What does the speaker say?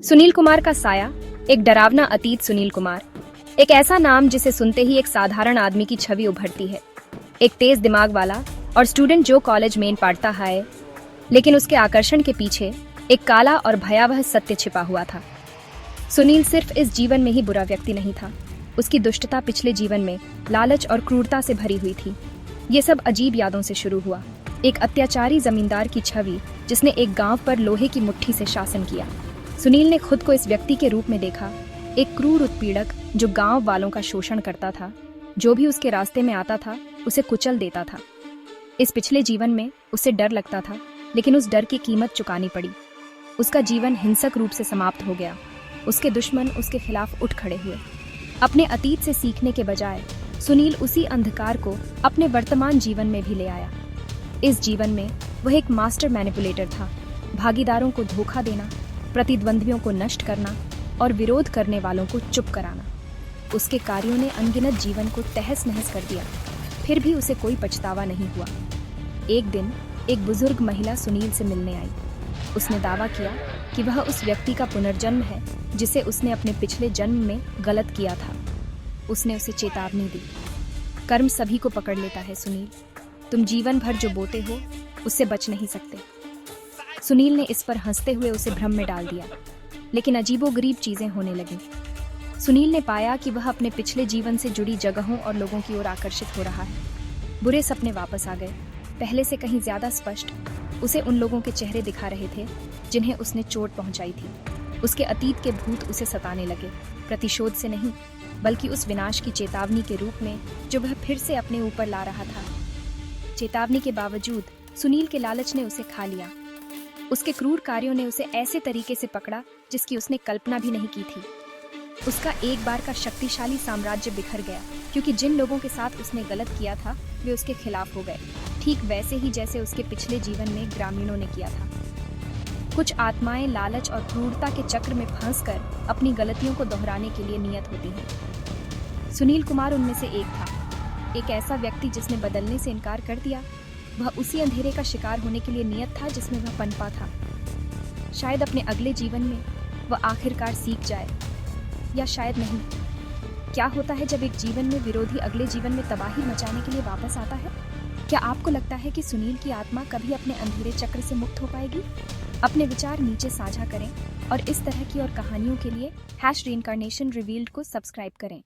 सुनील कुमार का साया, एक डरावना अतीत। सुनील कुमार एक ऐसा नाम जिसे सुनते ही एक साधारण आदमी की छवि उभरती है। एक तेज दिमाग वाला और स्टूडेंट जो कॉलेज में पढ़ता है, लेकिन उसके आकर्षण के पीछे एक काला और भयावह सत्य छिपा हुआ था। सुनील सिर्फ इस जीवन में ही बुरा व्यक्ति नहीं था, उसकी दुष्टता पिछले जीवन में लालच और क्रूरता से भरी हुई थी। ये सब अजीब यादों से शुरू हुआ। एक अत्याचारी जमींदार की छवि जिसने एक गांव पर लोहे की मुट्ठी से शासन किया। सुनील ने खुद को इस व्यक्ति के रूप में देखा, एक क्रूर उत्पीड़क जो गांव वालों का शोषण करता था, जो भी उसके रास्ते में आता था उसे कुचल देता था। इस पिछले जीवन में उसे डर लगता था, लेकिन उस डर की कीमत चुकानी पड़ी। उसका जीवन हिंसक रूप से समाप्त हो गया। उसके दुश्मन उसके खिलाफ उठ खड़े हुए। अपने अतीत से सीखने के बजाय सुनील उसी अंधकार को अपने वर्तमान जीवन में भी ले आया। इस जीवन में वह एक मास्टर मैनिपुलेटर था, भागीदारों को धोखा देना, प्रतिद्वंद्वियों को नष्ट करना और विरोध करने वालों को चुप कराना। उसके कार्यों ने अनगिनत जीवन को तहस नहस कर दिया, फिर भी उसे कोई पछतावा नहीं हुआ। एक दिन एक बुजुर्ग महिला सुनील से मिलने आई। उसने दावा किया कि वह उस व्यक्ति का पुनर्जन्म है जिसे उसने अपने पिछले जन्म में गलत किया था। उसने उसे चेतावनी दी, कर्म सभी को पकड़ लेता है सुनील, तुम जीवन भर जो बोते हो उससे बच नहीं सकते। सुनील ने इस पर हंसते हुए उसे भ्रम में डाल दिया, लेकिन अजीबोगरीब चीजें होने लगीं। सुनील ने पाया कि वह अपने पिछले जीवन से जुड़ी जगहों और लोगों की ओर आकर्षित हो रहा है। बुरे सपने वापस आ गए, पहले से कहीं ज्यादा स्पष्ट। उसे उन लोगों के चेहरे दिखा रहे थे जिन्हें उसने चोट पहुंचाई थी। उसके अतीत के भूत उसे सताने लगे, प्रतिशोध से नहीं, बल्कि उस विनाश की चेतावनी के रूप में जो वह फिर से अपने ऊपर ला रहा था। चेतावनी के बावजूद सुनील के लालच ने उसे खा लिया। उसके क्रूर कार्यों ने उसे ऐसे तरीके से पकड़ा जिसकी उसने कल्पना भी नहीं की थी। उसका एक बार का शक्तिशाली साम्राज्य बिखर गया, क्योंकि जिन लोगों के साथ उसने गलत किया था वे उसके खिलाफ हो गए, ठीक वैसे ही जैसे उसके पिछले जीवन में ग्रामीणों ने किया था। कुछ आत्माएं लालच और क्रूरता के चक्र में फंसकर अपनी गलतियों को दोहराने के लिए नियत होती हैं। सुनील कुमार उनमें से एक था, एक ऐसा व्यक्ति जिसने बदलने से इनकार कर दिया। वह उसी अंधेरे का शिकार होने के लिए नियत था जिसमें वह पनपा था। शायद अपने अगले जीवन में वह आखिरकार सीख जाए, या शायद नहीं। क्या होता है जब एक जीवन में विरोधी अगले जीवन में तबाही मचाने के लिए वापस आता है? क्या आपको लगता है कि सुनील की आत्मा कभी अपने अंधेरे चक्र से मुक्त हो पाएगी? अपने विचार नीचे साझा करें और इस तरह की और कहानियों के लिए #reincarnation revealed को सब्सक्राइब करें।